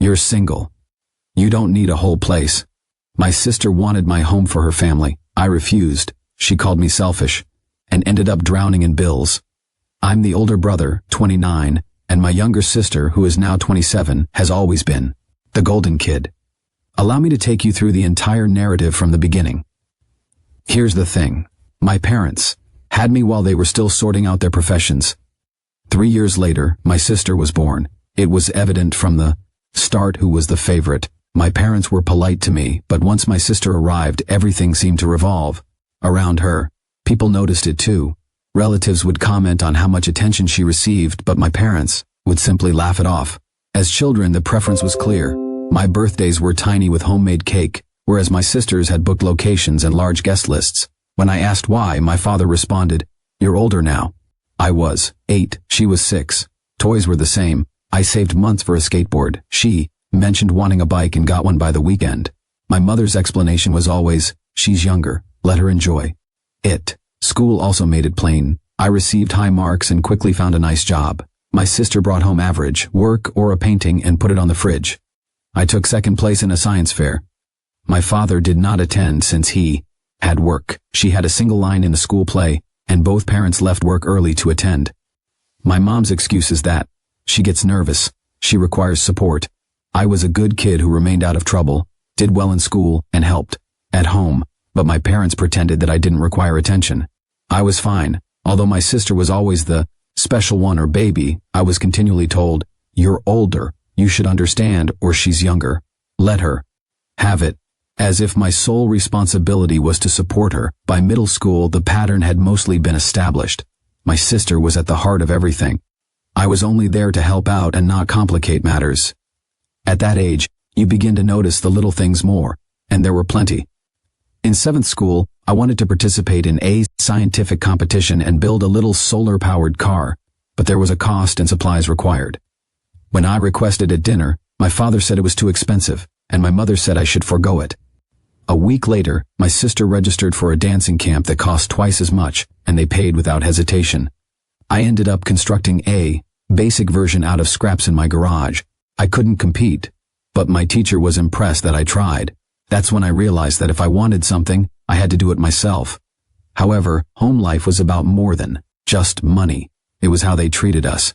You're single. You don't need a whole place. My sister wanted my home for her family. I refused. She called me selfish and ended up drowning in bills. I'm the older brother, 29, and my younger sister, who is now 27, has always been the golden kid. Allow me to take you through the entire narrative from the beginning. Here's the thing. My parents had me while they were still sorting out their professions. 3 years later, my sister was born. It was evident from the start who was the favorite. My parents were polite to me, but once my sister arrived, everything seemed to revolve around her. People noticed it too. Relatives would comment on how much attention she received, but my parents would simply laugh it off. As children, the preference was clear. My birthdays were tiny with homemade cake, whereas my sisters had booked locations and large guest lists. When I asked why, my father responded, "You're older now." I was 8, she was 6. Toys were the same. I saved months for a skateboard. She mentioned wanting a bike and got one by the weekend. My mother's explanation was always, "She's younger, let her enjoy it." School also made it plain. I received high marks and quickly found a nice job. My sister brought home average work or a painting and put it on the fridge. I took second place in a science fair. My father did not attend since he had work. She had a single line in the school play, and both parents left work early to attend. My mom's excuse is that she gets nervous. She requires support. I was a good kid who remained out of trouble, did well in school, and helped at home, but my parents pretended that I didn't require attention. I was fine. Although my sister was always the special one or baby, I was continually told, "You're older. You should understand," or "She's younger. Let her have it." As if my sole responsibility was to support her. By middle school, the pattern had mostly been established. My sister was at the heart of everything. I was only there to help out and not complicate matters. At that age, you begin to notice the little things more, and there were plenty. In 7th school, I wanted to participate in a scientific competition and build a little solar-powered car, but there was a cost and supplies required. When I requested at dinner, my father said it was too expensive, and my mother said I should forego it. A week later, my sister registered for a dancing camp that cost twice as much, and they paid without hesitation. I ended up constructing a basic version out of scraps in my garage. I couldn't compete, but my teacher was impressed that I tried. That's when I realized that if I wanted something, I had to do it myself. However, home life was about more than just money. It was how they treated us.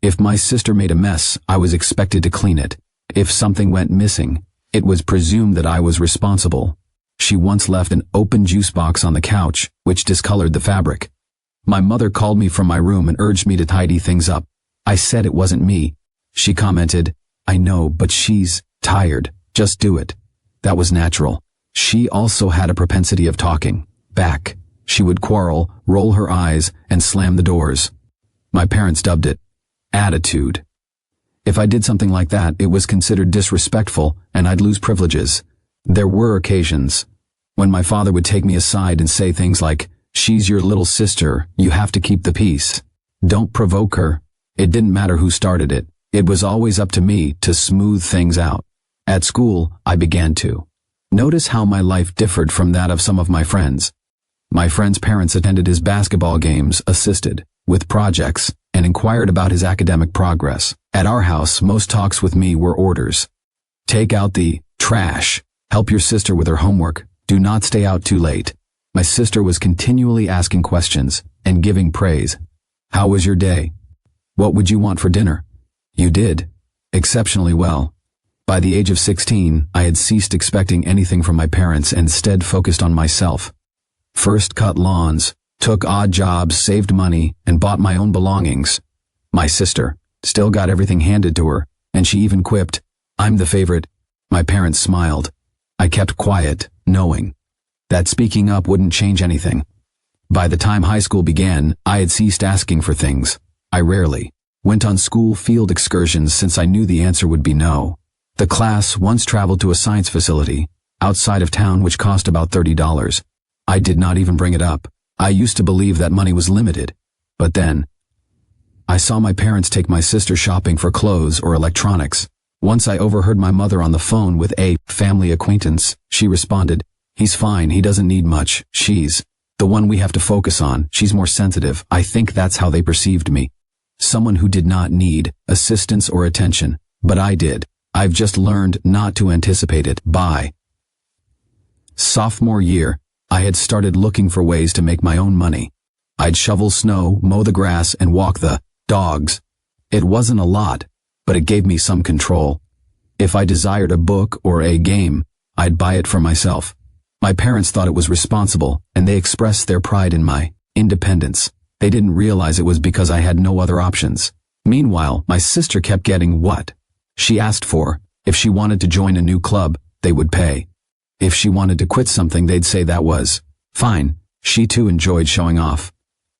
If my sister made a mess, I was expected to clean it. If something went missing, it was presumed that I was responsible. She once left an open juice box on the couch, which discolored the fabric. My mother called me from my room and urged me to tidy things up. I said it wasn't me. She commented, "I know, but she's tired. Just do it." That was natural. She also had a propensity of talking back. She would quarrel, roll her eyes, and slam the doors. My parents dubbed it attitude. If I did something like that, it was considered disrespectful, and I'd lose privileges. There were occasions when my father would take me aside and say things like, "She's your little sister, you have to keep the peace. Don't provoke her." It didn't matter who started it. It was always up to me to smooth things out. At school, I began to notice how my life differed from that of some of my friends. My friend's parents attended his basketball games, assisted with projects, and inquired about his academic progress. At our house, most talks with me were orders. Take out the trash. Help your sister with her homework. Do not stay out too late. My sister was continually asking questions and giving praise. How was your day? What would you want for dinner? You did exceptionally well. By the age of 16, I had ceased expecting anything from my parents and instead focused on myself. First cut lawns, took odd jobs, saved money, and bought my own belongings. My sister still got everything handed to her, and she even quipped, "I'm the favorite." My parents smiled. I kept quiet, knowing that speaking up wouldn't change anything. By the time high school began, I had ceased asking for things. I rarely went on school field excursions since I knew the answer would be no. The class once traveled to a science facility outside of town which cost about $30. I did not even bring it up. I used to believe that money was limited. But then, I saw my parents take my sister shopping for clothes or electronics. Once I overheard my mother on the phone with a family acquaintance. She responded, "He's fine, he doesn't need much. She's the one we have to focus on. She's more sensitive." I think that's how they perceived me. Someone who did not need assistance or attention. But I did. I've just learned not to anticipate it. By sophomore year, I had started looking for ways to make my own money. I'd shovel snow, mow the grass, and walk the dogs. It wasn't a lot, but it gave me some control. If I desired a book or a game, I'd buy it for myself. My parents thought it was responsible, and they expressed their pride in my independence. They didn't realize it was because I had no other options. Meanwhile, my sister kept getting what she asked for. If she wanted to join a new club, they would pay. If she wanted to quit something, they'd say that was fine. She too enjoyed showing off.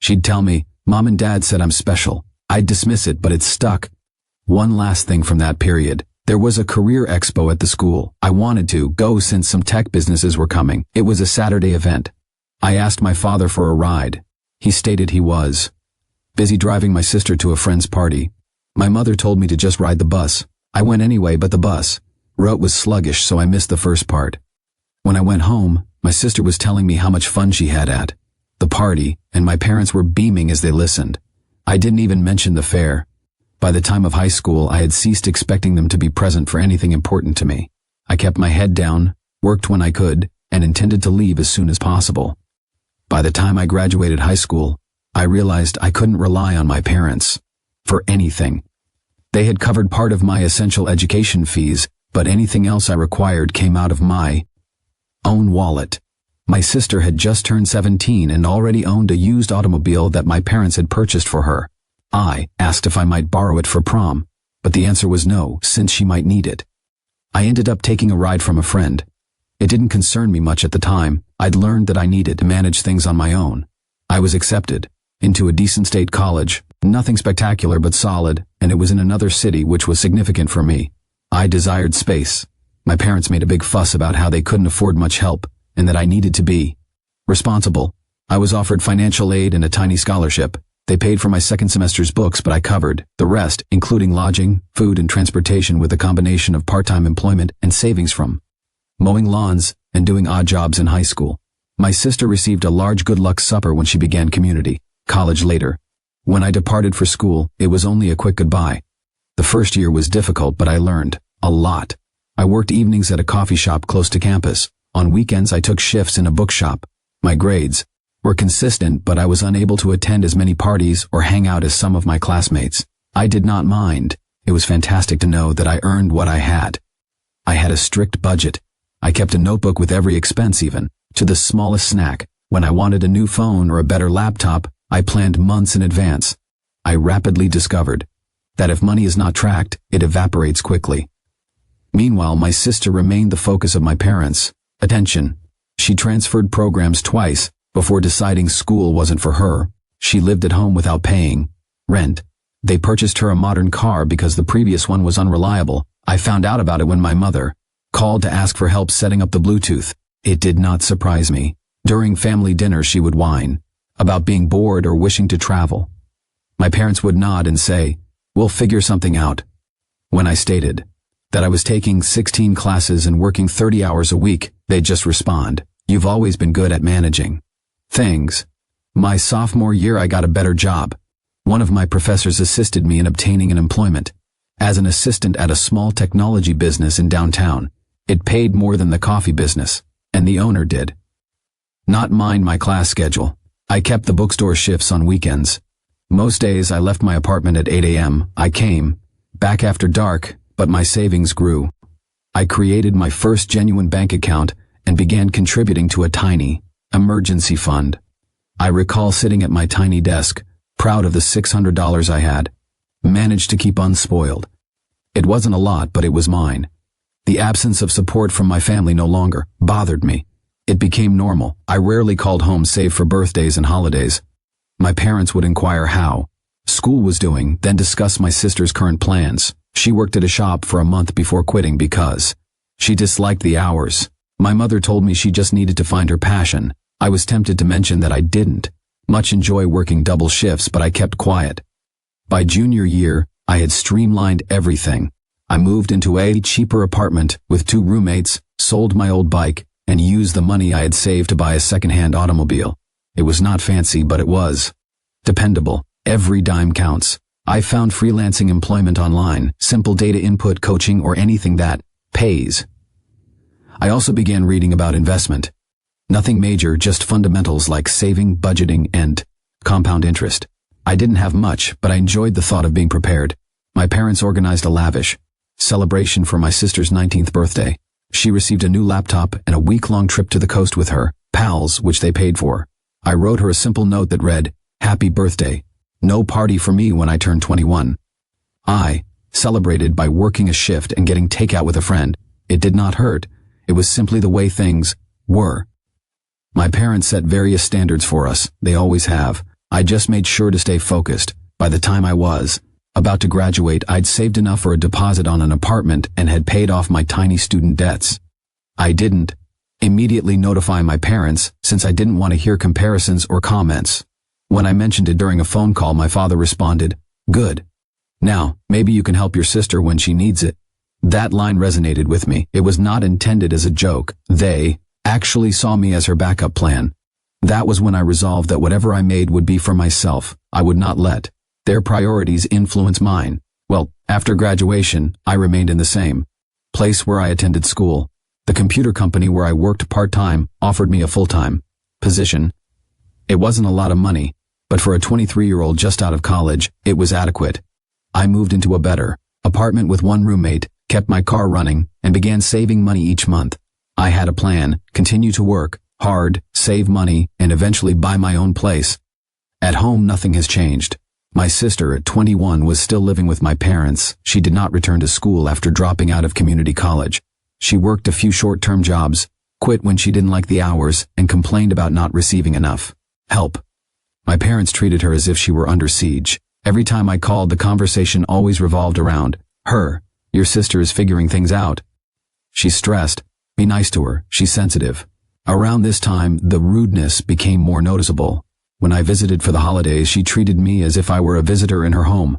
She'd tell me, "Mom and Dad said I'm special." I'd dismiss it, but it stuck. One last thing from that period. There was a career expo at the school. I wanted to go since some tech businesses were coming. It was a Saturday event. I asked my father for a ride. He stated he was busy driving my sister to a friend's party. My mother told me to just ride the bus. I went anyway, but the bus route was sluggish, so I missed the first part. When I went home, my sister was telling me how much fun she had at the party, and my parents were beaming as they listened. I didn't even mention the fare. By the time of high school, I had ceased expecting them to be present for anything important to me. I kept my head down, worked when I could, and intended to leave as soon as possible. By the time I graduated high school, I realized I couldn't rely on my parents for anything. They had covered part of my essential education fees, but anything else I required came out of my own wallet. My sister had just turned 17 and already owned a used automobile that my parents had purchased for her. I asked if I might borrow it for prom, but the answer was no, since she might need it. I ended up taking a ride from a friend. It didn't concern me much at the time. I'd learned that I needed to manage things on my own. I was accepted into a decent state college, nothing spectacular but solid, and it was in another city, which was significant for me. I desired space. My parents made a big fuss about how they couldn't afford much help, and that I needed to be responsible. I was offered financial aid and a tiny scholarship. They paid for my second semester's books, but I covered the rest, including lodging, food, and transportation, with a combination of part-time employment and savings from mowing lawns and doing odd jobs in high school. My sister received a large good luck supper when she began community college later. When I departed for school, it was only a quick goodbye. The first year was difficult, but I learned a lot. I worked evenings at a coffee shop close to campus. On weekends, I took shifts in a bookshop. My grades were consistent, but I was unable to attend as many parties or hang out as some of my classmates. I did not mind. It was fantastic to know that I earned what I had. I had a strict budget. I kept a notebook with every expense, even to the smallest snack. When I wanted a new phone or a better laptop, I planned months in advance. I rapidly discovered that if money is not tracked, it evaporates quickly. Meanwhile, my sister remained the focus of my parents' attention. She transferred programs twice before deciding school wasn't for her. She lived at home without paying rent. They purchased her a modern car because the previous one was unreliable. I found out about it when my mother called to ask for help setting up the Bluetooth. It did not surprise me. During family dinner, she would whine about being bored or wishing to travel. My parents would nod and say, "We'll figure something out." When I stated that I was taking 16 classes and working 30 hours a week, they'd just respond, "You've always been good at managing things." My sophomore year, I got a better job. One of my professors assisted me in obtaining an employment as an assistant at a small technology business in downtown. It paid more than the coffee business, and the owner did not mind my class schedule. I kept the bookstore shifts on weekends. Most days I left my apartment at 8 a.m. I came back after dark, but my savings grew. I created my first genuine bank account and began contributing to a tiny emergency fund. I recall sitting at my tiny desk, proud of the $600 I had managed to keep unspoiled. It wasn't a lot, but it was mine. The absence of support from my family no longer bothered me. It became normal. I rarely called home save for birthdays and holidays. My parents would inquire how school was doing, then discuss my sister's current plans. She worked at a shop for a month before quitting because she disliked the hours. My mother told me she just needed to find her passion. I was tempted to mention that I didn't much enjoy working double shifts, but I kept quiet. By junior year, I had streamlined everything. I moved into a cheaper apartment with 2 roommates, sold my old bike, and used the money I had saved to buy a second-hand automobile. It was not fancy, but it was dependable. Every dime counts. I found freelancing employment online, simple data input coaching, or anything that pays. I also began reading about investment. Nothing major, just fundamentals like saving, budgeting, and compound interest. I didn't have much, but I enjoyed the thought of being prepared. My parents organized a lavish celebration for my sister's 19th birthday. She received a new laptop and a week-long trip to the coast with her pals, which they paid for. I wrote her a simple note that read, "Happy birthday. No party for me when I turn 21. I celebrated by working a shift and getting takeout with a friend. It did not hurt. It was simply the way things were. My parents set various standards for us. They always have. I just made sure to stay focused. By the time I was about to graduate, I'd saved enough for a deposit on an apartment and had paid off my tiny student debts. I didn't immediately notify my parents since I didn't want to hear comparisons or comments. When I mentioned it during a phone call, my father responded, "Good. Now, maybe you can help your sister when she needs it." That line resonated with me. It was not intended as a joke. They actually saw me as her backup plan. That was when I resolved that whatever I made would be for myself. I would not let their priorities influence mine. Well, after graduation, I remained in the same place where I attended school. The computer company where I worked part-time offered me a full-time position. It wasn't a lot of money, but for a 23-year-old just out of college, it was adequate. I moved into a better apartment with one roommate, kept my car running, and began saving money each month. I had a plan: continue to work hard, save money, and eventually buy my own place. At home, nothing has changed. My sister, at 21, was still living with my parents. She did not return to school after dropping out of community college. She worked a few short-term jobs, quit when she didn't like the hours, and complained about not receiving enough help. My parents treated her as if she were under siege. Every time I called, the conversation always revolved around her. "Your sister is figuring things out. She's stressed. Be nice to her. She's sensitive." Around this time, the rudeness became more noticeable. When I visited for the holidays, she treated me as if I were a visitor in her home.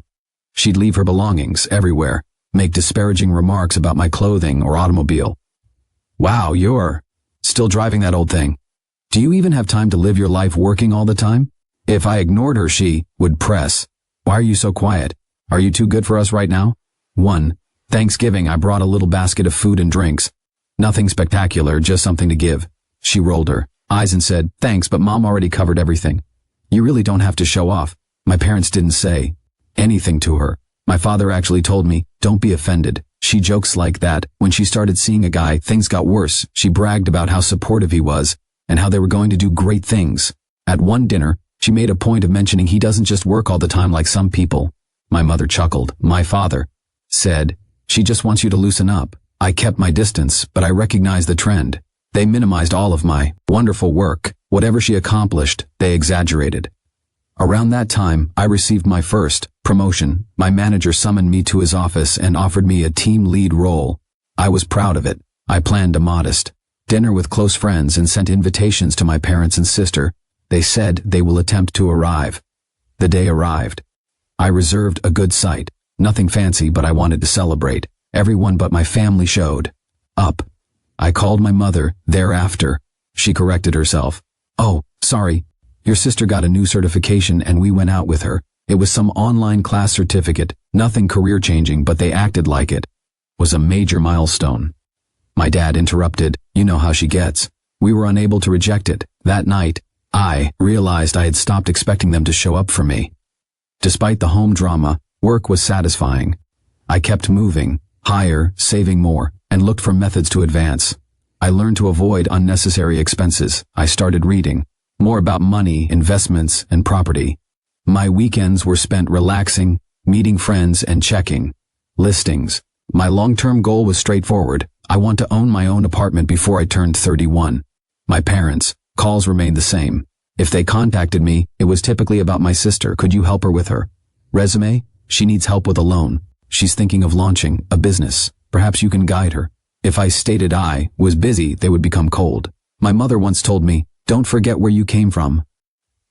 She'd leave her belongings everywhere, make disparaging remarks about my clothing or automobile. "Wow, you're still driving that old thing. Do you even have time to live your life working all the time?" If I ignored her, she would press, "Why are you so quiet? Are you too good for us right now?" One Thanksgiving, I brought a little basket of food and drinks. Nothing spectacular, just something to give. She rolled her eyes and said, "Thanks, but Mom already covered everything. You really don't have to show off." My parents didn't say anything to her. My father actually told me, "Don't be offended. She jokes like that." When she started seeing a guy, things got worse. She bragged about how supportive he was and how they were going to do great things. At one dinner, she made a point of mentioning he doesn't just work all the time like some people. My mother chuckled. My father said, "She just wants you to loosen up." I kept my distance, but I recognized the trend. They minimized all of my wonderful work. Whatever she accomplished, they exaggerated. Around that time, I received my first promotion. My manager summoned me to his office and offered me a team lead role. I was proud of it. I planned a modest dinner with close friends and sent invitations to my parents and sister. They said they will attempt to arrive. The day arrived. I reserved a good site. Nothing fancy, but I wanted to celebrate. Everyone but my family showed up. I called my mother thereafter. She corrected herself. "Oh, sorry. Your sister got a new certification and we went out with her. It was some online class certificate, nothing career-changing, but they acted like it was a major milestone." My dad interrupted. "You know how she gets." We were unable to reject it. That night, I realized I had stopped expecting them to show up for me. Despite the home drama, work was satisfying. I kept moving higher, saving more, and looked for methods to advance. I learned to avoid unnecessary expenses. I started reading more about money, investments, and property. My weekends were spent relaxing, meeting friends, and checking listings. My long-term goal was straightforward. I want to own my own apartment before I turned 31. My parents' calls remained the same. If they contacted me, it was typically about my sister. "Could you help her with her resume? She needs help with a loan. She's thinking of launching a business. Perhaps you can guide her." If I stated I was busy, they would become cold. My mother once told me, "Don't forget where you came from."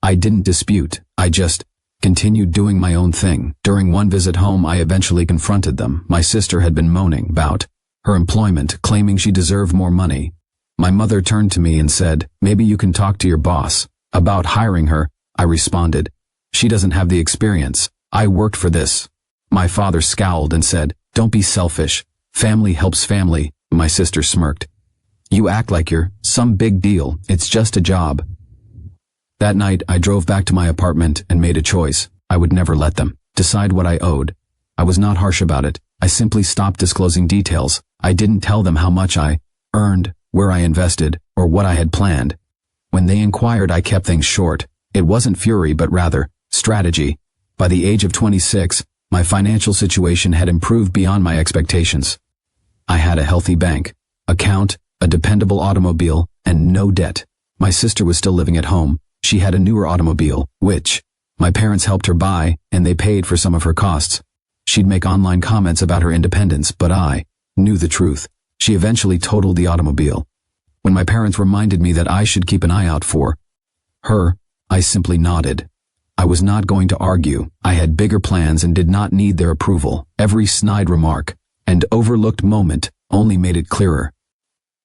I didn't dispute. I just continued doing my own thing. During one visit home, I eventually confronted them. My sister had been moaning about her employment, claiming she deserved more money. My mother turned to me and said, "Maybe you can talk to your boss about hiring her." I responded, "She doesn't have the experience." I worked for this. My father scowled and said, "Don't be selfish. Family helps family." My sister smirked. "You act like you're some big deal. It's just a job." That night, I drove back to my apartment and made a choice. I would never let them decide what I owed. I was not harsh about it. I simply stopped disclosing details. I didn't tell them how much I earned, where I invested, or what I had planned. When they inquired, I kept things short. It wasn't fury, but rather strategy. By the age of 26, my financial situation had improved beyond my expectations. I had a healthy bank account, a dependable automobile, and no debt. My sister was still living at home. She had a newer automobile, which my parents helped her buy, and they paid for some of her costs. She'd make online comments about her independence, but I knew the truth. She eventually totaled the automobile. When my parents reminded me that I should keep an eye out for her, I simply nodded. I was not going to argue. I had bigger plans and did not need their approval. Every snide remark and overlooked moment only made it clearer.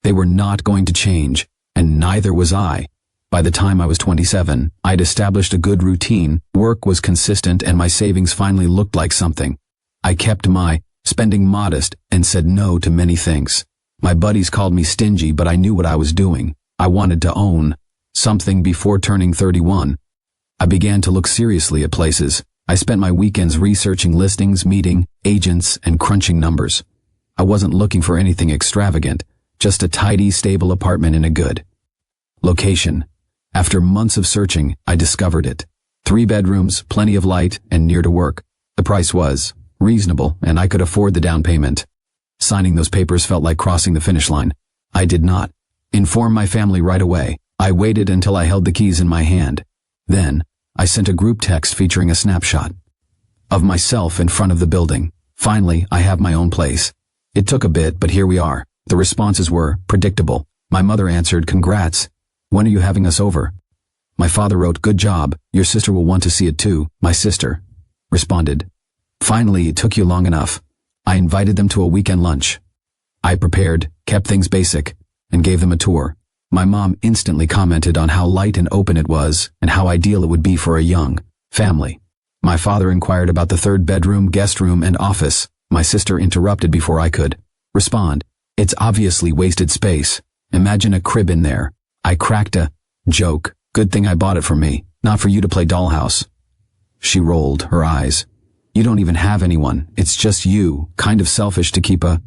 They were not going to change, and neither was I. By the time I was 27, I'd established a good routine, work was consistent, and my savings finally looked like something. I kept my spending modest and said no to many things. My buddies called me stingy, but I knew what I was doing. I wanted to own something before turning 31. I began to look seriously at places. I spent my weekends researching listings, meeting agents, and crunching numbers. I wasn't looking for anything extravagant, just a tidy, stable apartment in a good location. After months of searching, I discovered it. 3 bedrooms, plenty of light, and near to work. The price was reasonable, and I could afford the down payment. Signing those papers felt like crossing the finish line. I did not inform my family right away. I waited until I held the keys in my hand. Then, I sent a group text featuring a snapshot of myself in front of the building. "Finally, I have my own place." It took a bit, but here we are. The responses were predictable. My mother answered, "Congrats. When are you having us over?" My father wrote, "Good job. Your sister will want to see it too." My sister responded, "Finally, it took you long enough." I invited them to a weekend lunch. I prepared, kept things basic, and gave them a tour. My mom instantly commented on how light and open it was and how ideal it would be for a young family. My father inquired about the 3rd bedroom, guest room, and office. My sister interrupted before I could respond. "It's obviously wasted space. Imagine a crib in there." I cracked a joke. "Good thing I bought it for me, not for you to play dollhouse." She rolled her eyes. "You don't even have anyone. It's just you. Kind of selfish to keep a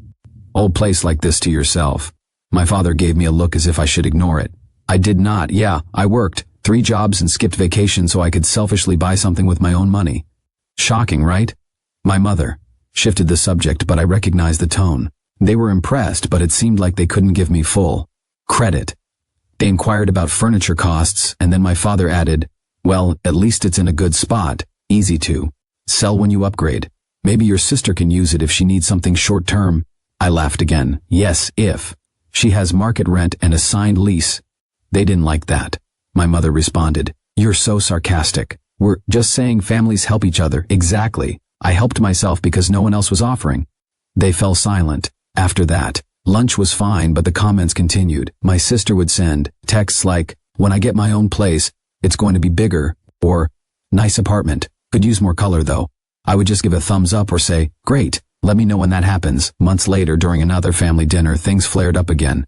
old place like this to yourself." My father gave me a look as if I should ignore it. I did not. "Yeah, I worked 3 jobs and skipped vacation so I could selfishly buy something with my own money." Shocking, right? My mother shifted the subject, but I recognized the tone. They were impressed, but it seemed like they couldn't give me full credit. They inquired about furniture costs, and then my father added, "Well, at least it's in a good spot, easy to sell when you upgrade. Maybe your sister can use it if she needs something short-term." I laughed again. "Yes, if she has market rent and a signed lease." They didn't like that. My mother responded, "You're so sarcastic. We're just saying families help each other." Exactly. I helped myself because no one else was offering. They fell silent. After that, lunch was fine, but the comments continued. My sister would send texts like, "When I get my own place, it's going to be bigger," or "Nice apartment. Could use more color though." I would just give a thumbs up or say, "Great. Let me know when that happens." Months later, during another family dinner, things flared up again.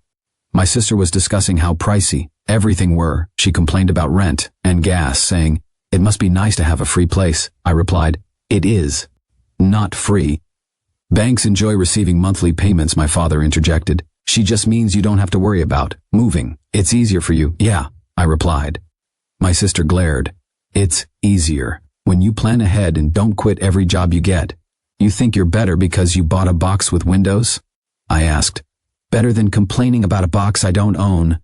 My sister was discussing how pricey everything were. She complained about rent and gas, saying, "It must be nice to have a free place." I replied, "It is not free." "Banks enjoy receiving monthly payments," my father interjected. "She just means you don't have to worry about moving. It's easier for you." "Yeah," I replied. My sister glared. "It's easier when you plan ahead and don't quit every job you get. You think you're better because you bought a box with windows?" I asked. "Better than complaining about a box I don't own."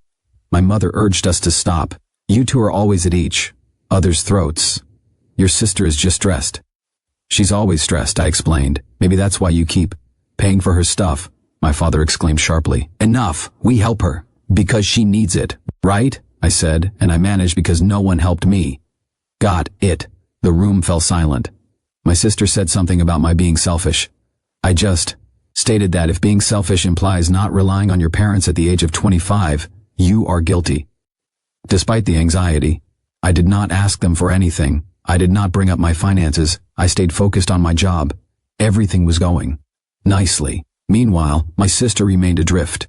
My mother urged us to stop. "You two are always at each other's throats. Your sister is just stressed." "She's always stressed," I explained. "Maybe that's why you keep paying for her stuff." My father exclaimed sharply. "Enough. We help her because she needs it, right?" I said, and I managed because no one helped me. "Got it." The room fell silent. My sister said something about my being selfish. I just stated that if being selfish implies not relying on your parents at the age of 25, you are guilty. Despite the anxiety, I did not ask them for anything. I did not bring up my finances. I stayed focused on my job. Everything was going nicely. Meanwhile, my sister remained adrift.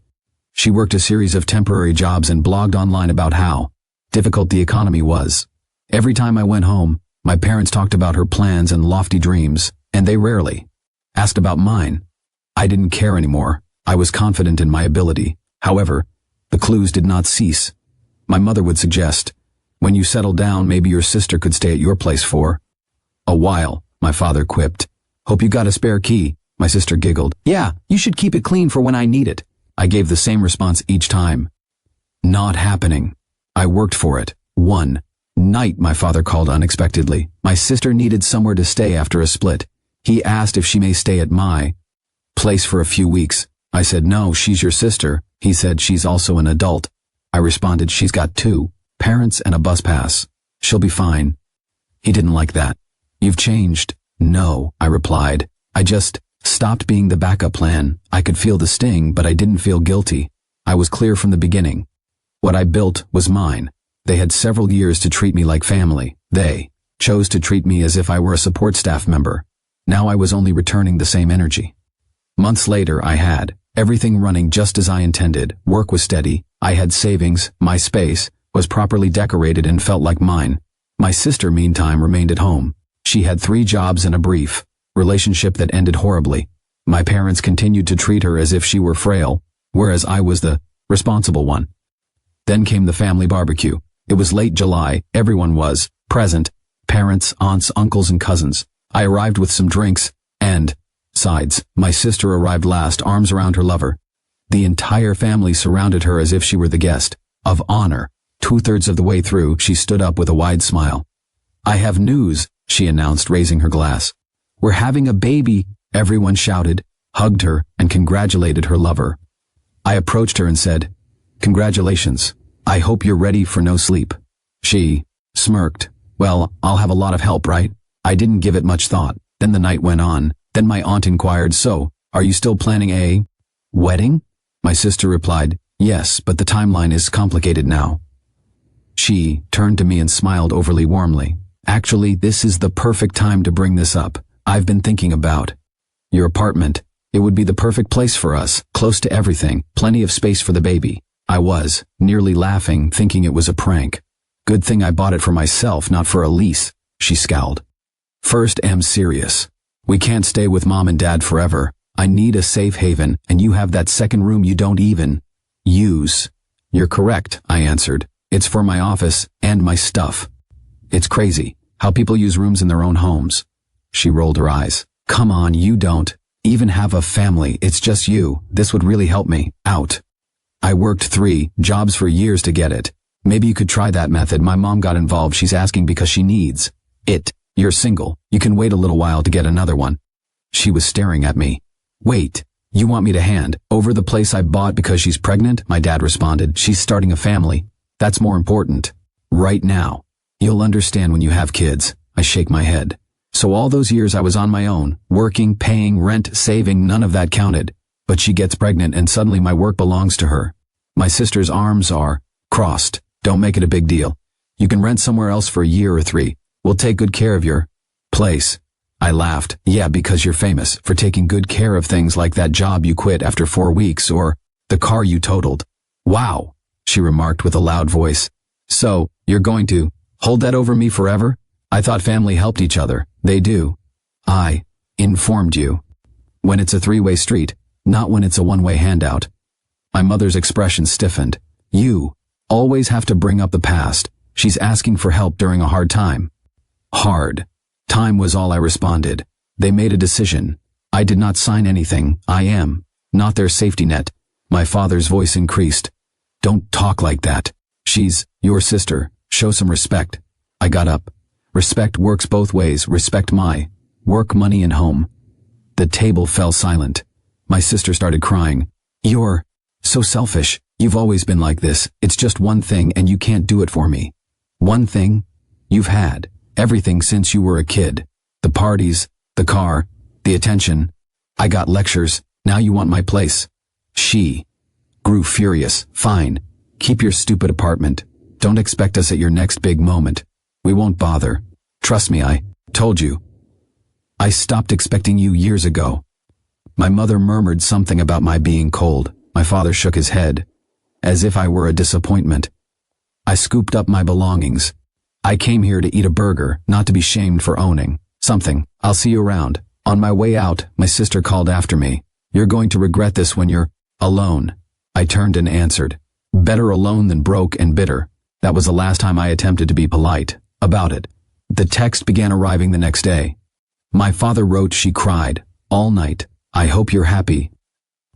She worked a series of temporary jobs and blogged online about how difficult the economy was. Every time I went home, my parents talked about her plans and lofty dreams, and they rarely asked about mine. I didn't care anymore. I was confident in my ability. However, the clues did not cease. My mother would suggest, "When you settle down, maybe your sister could stay at your place for a while," my father quipped. "Hope you got a spare key," my sister giggled. "Yeah, you should keep it clean for when I need it." I gave the same response each time. Not happening. I worked for it. One night, my father called unexpectedly. My sister needed somewhere to stay after a split. He asked if she may stay at my place for a few weeks. I said, "No, she's your sister." He said, "She's also an adult." I responded, "She's got 2 parents and a bus pass. She'll be fine." He didn't like that. "You've changed." "No," I replied. "I just stopped being the backup plan." I could feel the sting, but I didn't feel guilty. I was clear from the beginning. What I built was mine. They had several years to treat me like family. They chose to treat me as if I were a support staff member. Now I was only returning the same energy. Months later, I had everything running just as I intended. Work was steady. I had savings. My space was properly decorated and felt like mine. My sister, meantime, remained at home. She had 3 jobs and a brief relationship that ended horribly. My parents continued to treat her as if she were frail, whereas I was the responsible one. Then came the family barbecue. It was late July. Everyone was present. Parents, aunts, uncles, and cousins. I arrived with some drinks and sides. My sister arrived last, arms around her lover. The entire family surrounded her as if she were the guest of honor. 2/3 of the way through, she stood up with a wide smile. "I have news," she announced, raising her glass. "We're having a baby," everyone shouted, hugged her, and congratulated her lover. I approached her and said, "Congratulations. I hope you're ready for no sleep." She smirked. "Well, I'll have a lot of help, right?" I didn't give it much thought. Then the night went on. Then my aunt inquired, "So, are you still planning a wedding?" My sister replied, "Yes, but the timeline is complicated now." She turned to me and smiled overly warmly. "Actually, this is the perfect time to bring this up. I've been thinking about your apartment. It would be the perfect place for us, close to everything, plenty of space for the baby." I was nearly laughing, thinking it was a prank. "Good thing I bought it for myself, not for a lease," she scowled. "First, am serious. We can't stay with mom and dad forever. I need a safe haven, and you have that second room you don't even use." "You're correct," I answered. "It's for my office and my stuff." "It's crazy how people use rooms in their own homes." She rolled her eyes. "Come on, you don't even have a family. It's just you. This would really help me out. I worked 3 jobs for years to get it. Maybe you could try that method. My mom got involved. She's asking because she needs it. You're single. You can wait a little while to get another one." She was staring at me. "Wait, you want me to hand over the place I bought because she's pregnant?" My dad responded. "She's starting a family. That's more important right now. You'll understand when you have kids." I shake my head. "So all those years I was on my own, working, paying rent, saving, none of that counted. But she gets pregnant and suddenly my work belongs to her. My sister's arms are crossed. Don't make it a big deal. You can rent somewhere else for a year or 3. We'll take good care of your place." I laughed. "Yeah, because you're famous for taking good care of things like that job you quit after 4 weeks or the car you totaled." "Wow," she remarked with a loud voice. "So, you're going to hold that over me forever? I thought family helped each other." "They do. I informed you. When it's a 3-way street, not when it's a 1-way handout." My mother's expression stiffened. "You always have to bring up the past. She's asking for help during a hard time." "Hard time" was all I responded. "They made a decision. I did not sign anything. I am not their safety net." My father's voice increased. "Don't talk like that. She's your sister. Show some respect." I got up. "Respect works both ways. Respect my work, money, and home." The table fell silent. My sister started crying. "You're so selfish. You've always been like this. It's just one thing and you can't do it for me." "One thing? You've had everything since you were a kid. The parties, the car, the attention. I got lectures. Now you want my place." She grew furious. "Fine. Keep your stupid apartment. Don't expect us at your next big moment. We won't bother." Trust me, I told you. I stopped expecting you years ago. My mother murmured something about my being cold. My father shook his head, as if I were a disappointment. I scooped up my belongings. I came here to eat a burger, not to be shamed for owning something. I'll see you around. On my way out, my sister called after me. You're going to regret this when you're alone. I turned and answered. Better alone than broke and bitter. That was the last time I attempted to be polite about it. The text began arriving the next day. My father wrote she cried all night. I hope you're happy.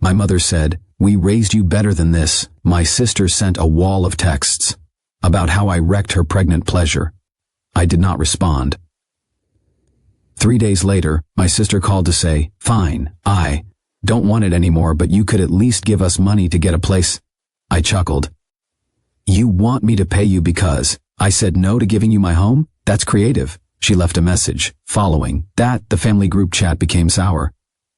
My mother said, we raised you better than this. My sister sent a wall of texts about how I wrecked her pregnant pleasure. I did not respond. 3 days later, my sister called to say, fine, I don't want it anymore, but you could at least give us money to get a place. I chuckled. You want me to pay you because I said no to giving you my home? That's creative. She left a message. Following that, the family group chat became sour.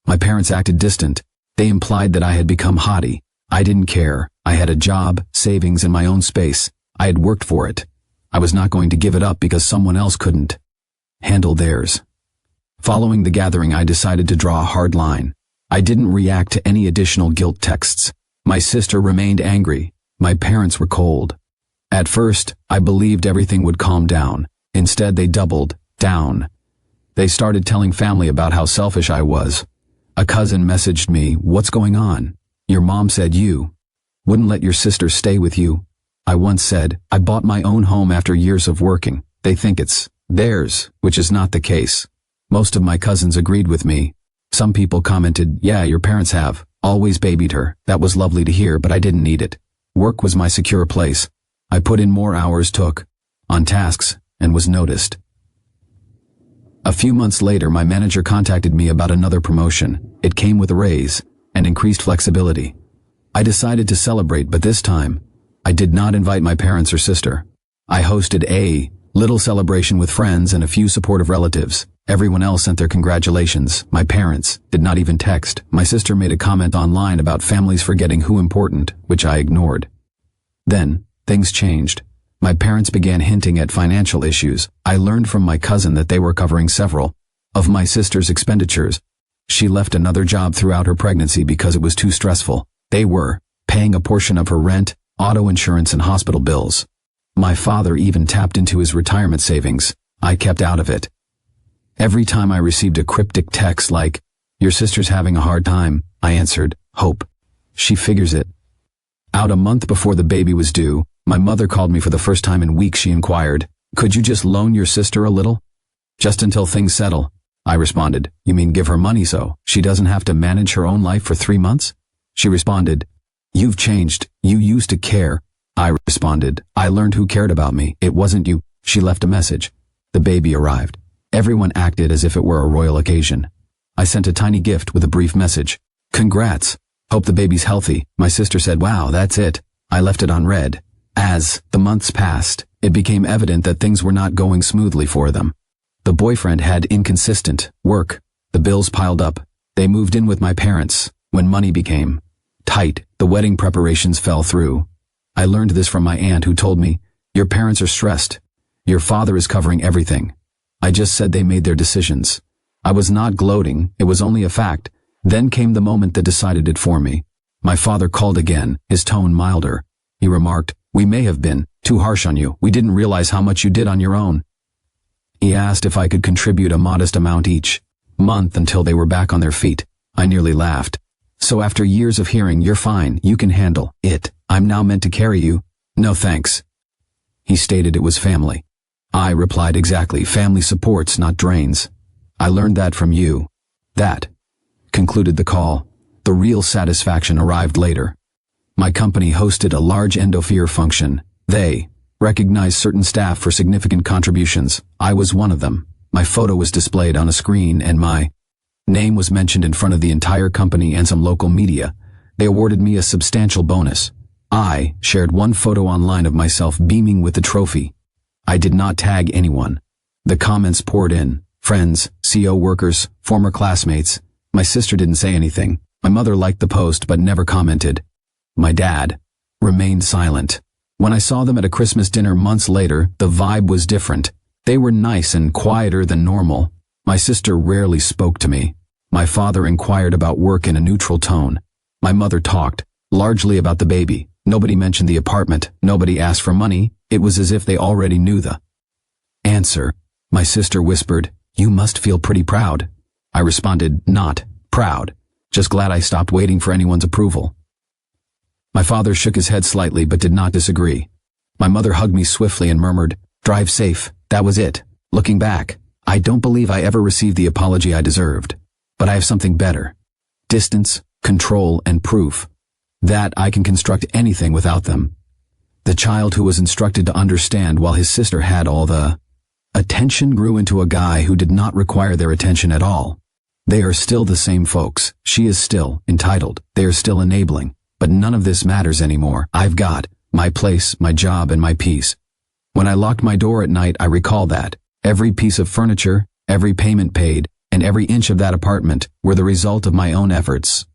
My parents acted distant. They implied that I had become haughty. I didn't care. I had a job, savings, and my own space. I had worked for it. I was not going to give it up because someone else couldn't handle theirs. Following the gathering, I decided to draw a hard line. I didn't react to any additional guilt texts. My sister remained angry. My parents were cold. At first, I believed everything would calm down. Instead, they doubled down. They started telling family about how selfish I was. A cousin messaged me, what's going on? Your mom said you wouldn't let your sister stay with you. I once said, I bought my own home after years of working. They think it's theirs, which is not the case. Most of my cousins agreed with me. Some people commented, yeah, your parents have always babied her. That was lovely to hear, but I didn't need it. Work was my secure place. I put in more hours, took on tasks, and was noticed. A few months later, my manager contacted me about another promotion. It came with a raise and increased flexibility. I decided to celebrate, but this time, I did not invite my parents or sister. I hosted a little celebration with friends and a few supportive relatives. Everyone else sent their congratulations. My parents did not even text. My sister made a comment online about families forgetting who important, which I ignored. Then, things changed. My parents began hinting at financial issues. I learned from my cousin that they were covering several of my sister's expenditures. She left another job throughout her pregnancy because it was too stressful. They were paying a portion of her rent, auto insurance, and hospital bills. My father even tapped into his retirement savings. I kept out of it. Every time I received a cryptic text like, your sister's having a hard time, I answered, hope she figures it out. A month before the baby was due, my mother called me for the first time in weeks. She inquired, could you just loan your sister a little? Just until things settle. I responded, you mean give her money so she doesn't have to manage her own life for 3 months? She responded, you've changed. You used to care. I responded, I learned who cared about me. It wasn't you. She left a message. The baby arrived. Everyone acted as if it were a royal occasion. I sent a tiny gift with a brief message. Congrats. Hope the baby's healthy. My sister said, wow, that's it. I left it unread. As the months passed, it became evident that things were not going smoothly for them. The boyfriend had inconsistent work. The bills piled up. They moved in with my parents. When money became tight, the wedding preparations fell through. I learned this from my aunt, who told me, your parents are stressed. Your father is covering everything. I just said they made their decisions. I was not gloating, it was only a fact. Then came the moment that decided it for me. My father called again, his tone milder. He remarked, we may have been too harsh on you. We didn't realize how much you did on your own. He asked if I could contribute a modest amount each month until they were back on their feet. I nearly laughed. So after years of hearing, you're fine, you can handle it, I'm now meant to carry you? No thanks. He stated it was family. I replied, exactly, family supports, not drains. I learned that from you. That concluded the call. The real satisfaction arrived later. My company hosted a large end-of-year function. They recognized certain staff for significant contributions. I was one of them. My photo was displayed on a screen and my name was mentioned in front of the entire company and some local media. They awarded me a substantial bonus. I shared one photo online of myself beaming with the trophy. I did not tag anyone. The comments poured in. Friends, CO workers, former classmates. My sister didn't say anything. My mother liked the post but never commented. My dad remained silent. When I saw them at a Christmas dinner months later, the vibe was different. They were nice and quieter than normal. My sister rarely spoke to me. My father inquired about work in a neutral tone. My mother talked, largely about the baby. Nobody mentioned the apartment. Nobody asked for money. It was as if they already knew the answer. My sister whispered, "You must feel pretty proud." I responded, "Not proud. Just glad I stopped waiting for anyone's approval." My father shook his head slightly but did not disagree. My mother hugged me swiftly and murmured, "Drive safe." That was it. Looking back, I don't believe I ever received the apology I deserved. But I have something better. Distance, control, and proof. That I can construct anything without them. The child who was instructed to understand while his sister had all the attention grew into a guy who did not require their attention at all. They are still the same folks. She is still entitled. They are still enabling. But none of this matters anymore. I've got my place, my job, and my peace. When I locked my door at night, I recall that. Every piece of furniture, every payment paid, and every inch of that apartment were the result of my own efforts.